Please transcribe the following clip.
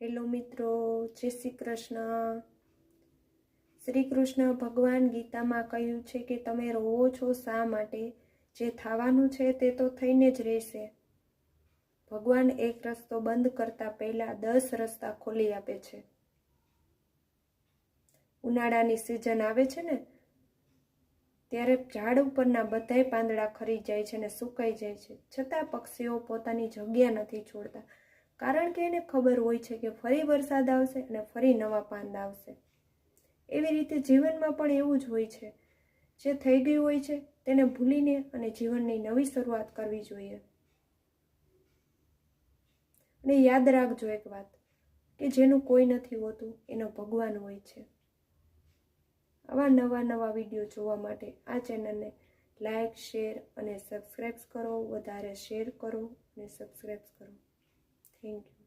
Hello મિત્રો, જય શ્રી કૃષ્ણ। શ્રી કૃષ્ણ ભગવાન ગીતામાં કહ્યું છે કે તમે રોવો છો શા માટે? જે થવાનું છે તે તો થઈને જ રહેશે। ભગવાન એક રસ્તો બંધ કરતા પહેલા 10 રસ્તા ખોલી આપે છે। ઉનાળાની સિઝન આવે છે ને ત્યારે ઝાડ ઉપરના બધાય પાંદડા ખરી જાય છે અને સુકાઈ જાય છે, છતાં પક્ષીઓ પોતાની જગ્યા નથી છોડતા, કારણ કે એને ખબર હોય છે કે ફરી વરસાદ આવશે અને ફરી નવા પાંદ આવશે। એવી રીતે જીવનમાં પણ એવું જ હોય છે, જે થઈ ગયું હોય છે તેને ભૂલીને અને જીવનની નવી શરૂઆત કરવી જોઈએ। અને યાદ રાખજો એક વાત, કે જેનું કોઈ નથી હોતું એનો ભગવાન હોય છે। આવા નવા વિડીયો જોવા માટે આ ચેનલને લાઈક, શેર અને સબસ્ક્રાઈબ કરો। વધારે શેર કરો અને સબસ્ક્રાઈબ કરો। Thank you.